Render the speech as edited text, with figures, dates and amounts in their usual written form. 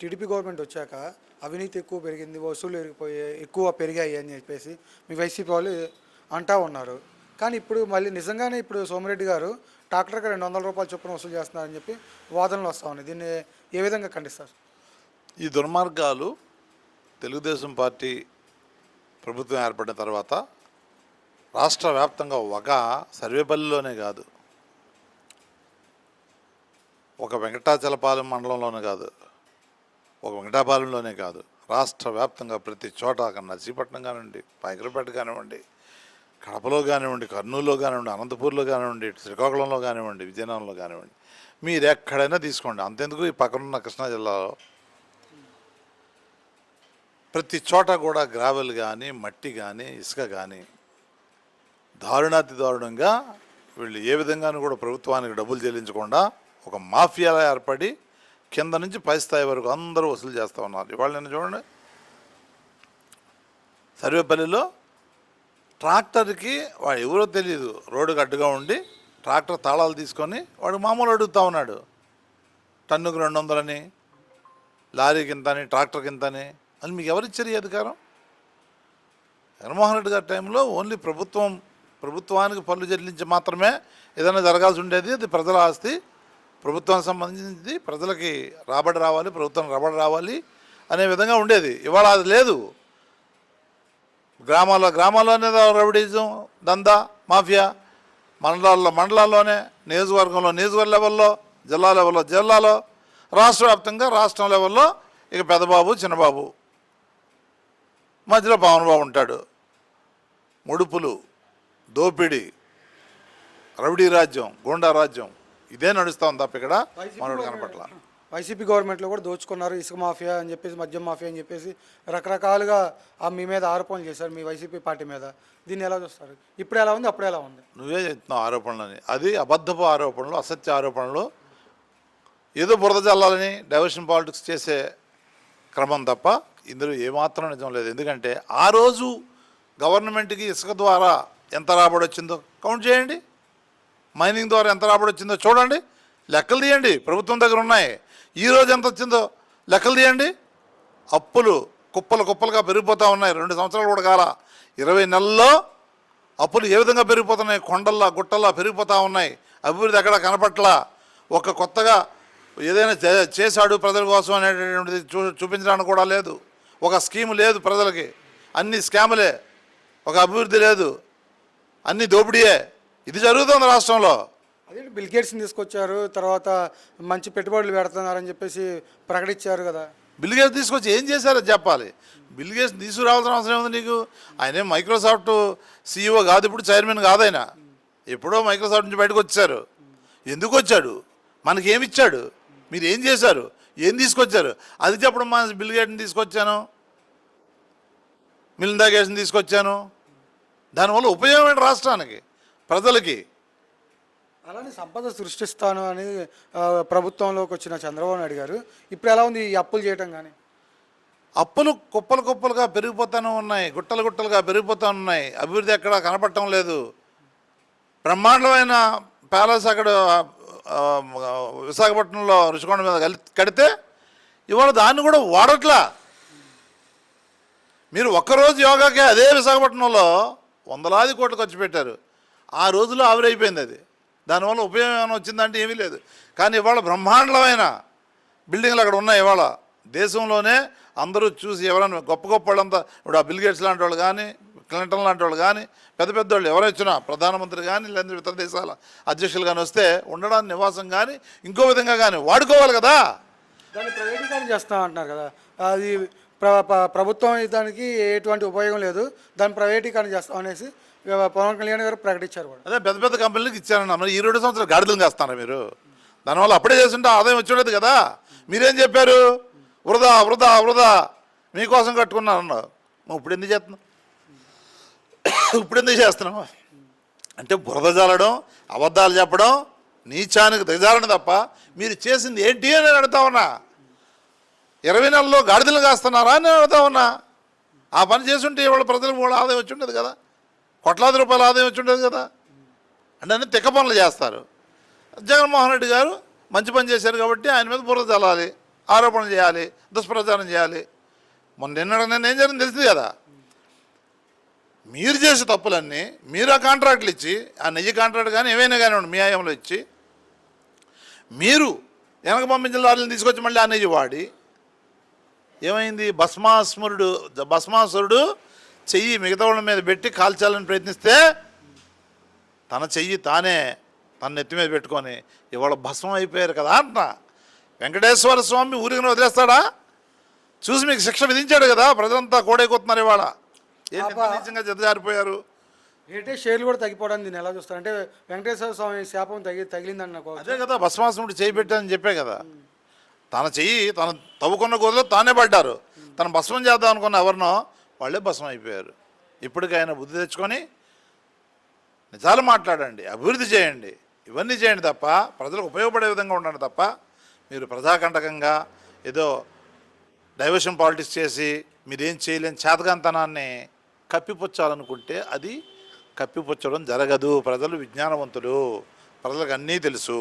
TDP government వచ్చాక అవినీతి ఎక్కువ పెరిగింది, వసూలు ఎక్కువ పెరిగాయి అని చెప్పేసి మీ వైసీపీ వాళ్ళు అంటా ఉన్నారు. కానీ ఇప్పుడు మళ్ళీ నిజంగానే ఇప్పుడు సోమిరెడ్డి గారు ట్రాక్టర్కి 200 రూపాయల చొప్పున వసూలు చేస్తున్నారని చెప్పి వాదనలు వస్తూ ఉన్నాయి. దీన్ని ఏ విధంగా ఖండిస్తారు? ఈ దుర్మార్గాలు తెలుగుదేశం పార్టీ ప్రభుత్వం ఏర్పడిన తర్వాత రాష్ట్ర వ్యాప్తంగా ఒక సర్వేపల్లిలోనే కాదు, ఒక వెంకటాచలపాలెం మండలంలోనే కాదు, ఒక వెంకటాపాలెంలోనే కాదు, రాష్ట్ర వ్యాప్తంగా ప్రతి చోట నర్సీపట్నం కానివ్వండి, పైకరపేట కానివ్వండి, కడపలో కానివ్వండి, కర్నూలులో కానివ్వండి, అనంతపూర్లో కానివ్వండి, శ్రీకాకుళంలో కానివ్వండి, విజయనగరంలో కానివ్వండి, మీరు ఎక్కడైనా తీసుకోండి. అంతెందుకు ఈ పక్కనున్న కృష్ణా జిల్లాలో ప్రతి చోట కూడా గ్రావెల్ కానీ, మట్టి కానీ, ఇసుక కానీ దారుణాతి దారుణంగా వీళ్ళు ఏ విధంగానూ కూడా ప్రభుత్వానికి డబ్బులు చెల్లించకుండా ఒక మాఫియాలా ఏర్పడి కింద నుంచి పై స్థాయి వరకు అందరూ వసూలు చేస్తూ ఉన్నారు. ఇవాళ నేను చూడండి, సర్వేపల్లిలో ట్రాక్టర్కి వాడు ఎవరో తెలియదు రోడ్డుకు అడ్డుగా ఉండి ట్రాక్టర్ తాళాలు తీసుకొని వాడు మామూలు అడుగుతూ ఉన్నాడు. టన్నుకు 200 అని, లారీకి ఇంతని, ట్రాక్టర్కి ఇంతని. అని మీకు ఎవరిచ్చారు ఈ అధికారం? జగన్మోహన్ రెడ్డి గారి టైంలో ఓన్లీ ప్రభుత్వానికి పనులు చెల్లించి మాత్రమే ఏదైనా జరగాల్సి ఉండేది. అది ప్రజల ఆస్తి, ప్రభుత్వానికి సంబంధించింది, ప్రజలకి రాబడి రావాలి, ప్రభుత్వం రాబడి రావాలి అనే విధంగా ఉండేది. ఇవాళ అది లేదు. గ్రామాల్లోనే రౌడీజం, దందా, మాఫియా, మండలాల్లోనే, నియోజకవర్గ లెవెల్లో, జిల్లాలో, రాష్ట్ర వ్యాప్తంగా రాష్ట్రం లెవెల్లో ఇక పెద్దబాబు, చిన్నబాబు, మధ్యలో పవన్ బాబు ఉంటాడు. ముడుపులు, దోపిడీ, రౌడీ రాజ్యం, గూండా రాజ్యం ఇదే నడుస్తూ ఉంది తప్ప ఇక్కడ మనోడు కనపట్ల. వైసీపీ గవర్నమెంట్లో కూడా దోచుకున్నారు, ఇసుక మాఫియా అని చెప్పేసి, మద్యం మాఫియా అని చెప్పేసి రకరకాలుగా మీ మీద ఆరోపణలు చేశారు, మీ వైసీపీ పార్టీ మీద. దీన్ని ఎలా చూస్తారు? ఇప్పుడు ఎలా ఉంది, అప్పుడు ఎలా ఉంది? నువ్వే చెప్తున్నావు ఆరోపణలని. అది అబద్ధపు ఆరోపణలు, అసత్య ఆరోపణలు, ఏదో బురద జల్లాలని డైవర్షన్ పాలిటిక్స్ చేసే క్రమం తప్ప ఇందులో ఏమాత్రం నిజం లేదు. ఎందుకంటే ఆ రోజు గవర్నమెంట్కి ఇసుక ద్వారా ఎంత రాబడి వచ్చిందో కౌంట్ చేయండి, మైనింగ్ ద్వారా ఎంత రాబడి వచ్చిందో చూడండి, లెక్కలు తీయండి, ప్రభుత్వం దగ్గర ఉన్నాయి. ఈరోజు ఎంత వచ్చిందో లెక్కలు తీయండి. అప్పులు కుప్పలుగా పెరిగిపోతూ ఉన్నాయి. 2 సంవత్సరాలు కూడా కాల, 20 నెలల్లో అప్పులు ఏ విధంగా పెరిగిపోతున్నాయి, కొండల్లా గుట్టల్లా పెరిగిపోతూ ఉన్నాయి. అభివృద్ధి ఎక్కడ కనపట్ల. ఒక కొత్తగా ఏదైనా చేశాడు ప్రజల కోసం అనేటటువంటిది చూపించడానికి కూడా లేదు. ఒక స్కీము లేదు ప్రజలకి, అన్ని స్కాములే, ఒక అభివృద్ధి లేదు, అన్ని దోపిడీయే. ఇది జరుగుతుంది రాష్ట్రంలో. అదే బిల్ గేట్స్ని తీసుకొచ్చారు, తర్వాత మంచి పెట్టుబడులు పెడుతున్నారని చెప్పేసి ప్రకటించారు కదా. బిల్ గేట్స్ తీసుకొచ్చి ఏం చేశారో చెప్పాలి. బిల్ గేట్స్ తీసుకురావాల్సిన అవసరం ఉంది నీకు? ఆయన మైక్రోసాఫ్ట్ CEO కాదు, ఇప్పుడు చైర్మన్ కాదు ఆయన. ఎప్పుడో మైక్రోసాఫ్ట్ నుంచి బయటకు వచ్చారు. ఎందుకు వచ్చాడు? మనకేమిచ్చాడు? మీరు ఏం చేశారు? ఏం తీసుకొచ్చారు? అది చెప్పడం. మా బిల్ గేట్స్ని తీసుకొచ్చాను, మిలిందా గేట్స్ని తీసుకొచ్చాను, దానివల్ల ఉపయోగం ఏంటి రాష్ట్రానికి, ప్రజలకి? అలానే సంపద సృష్టిస్తాను అని ప్రభుత్వంలోకి వచ్చిన చంద్రబాబు నాయుడు గారు ఇప్పుడు ఎలా ఉంది ఈ అప్పులు చేయటం? కానీ అప్పులు కుప్పలుగా పెరిగిపోతూనే ఉన్నాయి, గుట్టలుగా పెరిగిపోతూ ఉన్నాయి. అభివృద్ధి ఎక్కడ కనపడటం లేదు. బ్రహ్మాండమైన ప్యాలెస్ అక్కడ విశాఖపట్నంలో రుషికొండ మీద కడితే ఇవాళ దాన్ని కూడా వాడట్లా. మీరు ఒక్కరోజు యోగాకే అదే విశాఖపట్నంలో 100 కోట్లు ఖర్చు పెట్టారు. ఆ రోజులో ఆవిరైపోయింది అది. దానివల్ల ఉపయోగం ఏమైనా వచ్చిందంటే ఏమీ లేదు. కానీ ఇవాళ బ్రహ్మాండమైన బిల్డింగ్లు అక్కడ ఉన్నాయి. ఇవాళ దేశంలోనే అందరూ చూసి ఎవరైనా గొప్ప వాళ్ళంతా, ఇప్పుడు ఆ బిల్ గేట్స్ లాంటి వాళ్ళు కానీ, క్లింటన్ లాంటి వాళ్ళు కానీ, పెద్ద వాళ్ళు ఎవరు వచ్చినా, ప్రధానమంత్రి కానీ, లేదా ఇతర దేశాల అధ్యక్షులు కానీ వస్తే ఉండడానికి నివాసం కానీ ఇంకో విధంగా కానీ వాడుకోవాలి కదా. దాన్ని ప్రైవేటీకరణ చేస్తాం అంటున్నారు కదా, అది ప్రభుత్వం దానికి ఎటువంటి ఉపయోగం లేదు, దాన్ని ప్రైవేటీకరణ చేస్తాం అనేసి పవన్ కళ్యాణ్ గారు ప్రకటించారు కూడా. అదే పెద్ద కంపెనీలకు ఇచ్చారన్న. మరి ఈ 2 సంవత్సరాలు గాడిదలు కాస్తారా మీరు? దానివల్ల అప్పుడే చేస్తుంటే ఆదాయం వచ్చి ఉండదు కదా. మీరేం చెప్పారు? వృధా మీకోసం కట్టుకున్నారన్న. నువ్వు ఇప్పుడు ఎందుకు చేస్తున్నావు? అంటే బురద జల్లడం, అబద్ధాలు చెప్పడం, నీచానికి దిగజారడం తప్ప మీరు చేసింది ఏంటి అని అడుగుతా ఉన్నా. 20 నెలల్లో గాడిదలు కాస్తున్నారా అని అడుగుతా ఉన్నా. ఆ పని చేస్తుంటే ఇవాళ ప్రజలకు కూడా ఆదాయం వచ్చి ఉండదు కదా, కోట్లాది రూపాయల ఆదాయం వచ్చి ఉండదు కదా. అంటే అన్ని తిక్క పనులు చేస్తారు. జగన్మోహన్ రెడ్డి గారు మంచి పని చేశారు కాబట్టి ఆయన మీద బురద చల్లాలి. ఆరోపణలు చేయాలి, దుష్ప్రచారం చేయాలి. నిన్న ఏం జరిగింది తెలిసింది కదా. మీరు చేసే తప్పులన్నీ మీరు ఆ కాంట్రాక్ట్లు ఇచ్చి, ఆ నెయ్యి కాంట్రాక్ట్ కానీ ఏవైనా కానివ్వండి మీ ఆయంలో ఇచ్చి, మీరు వెనక పంపించిన లారీలను తీసుకొచ్చి మళ్ళీ ఆ నెయ్యి వాడి ఏమైంది, భస్మాసురుడు చెయ్యి మిగతా వాళ్ళ మీద పెట్టి కాల్చాలని ప్రయత్నిస్తే తన చెయ్యి తానే తన నెత్తి మీద పెట్టుకొని ఇవాళ భస్మం అయిపోయారు కదా అంటున్నా. వెంకటేశ్వర స్వామి ఊరికనే వదిలేస్తాడా? చూసి మీకు శిక్ష విధించాడు కదా, ప్రజలంతా కోడైపోతున్నారు ఇవాళ. నిజంగా జతజారిపోయారు. ఏంటంటే షేర్లు కూడా తగ్గిపోవడానికి దీన్ని ఎలా చూస్తారు అంటే వెంకటేశ్వర స్వామి శాపం తగిలిందని నాకు అదే కదా, భస్మాసురుడు చేయి పెట్టానని చెప్పే కదా. తన చెయ్యి తన తవ్వుకున్న గోదలో తానే పడ్డారు. తను భస్మం చేద్దాం అనుకున్న ఎవరినో వాళ్ళే భస్మం అయిపోయారు. ఇప్పటికైనా బుద్ధి తెచ్చుకొని నిజాలు మాట్లాడండి, అభివృద్ధి చేయండి, ఇవన్నీ చేయండి తప్ప ప్రజలకు ఉపయోగపడే విధంగా ఉండండి తప్ప మీరు ప్రజాకంటకంగా ఏదో డైవర్షన్ పాలిటిక్స్ చేసి మీరేం చేయలేని చేతగాంతనాన్ని కప్పిపుచ్చాలనుకుంటే అది కప్పిపుచ్చడం జరగదు. ప్రజలు విజ్ఞానవంతులు, ప్రజలకు అన్నీ తెలుసు.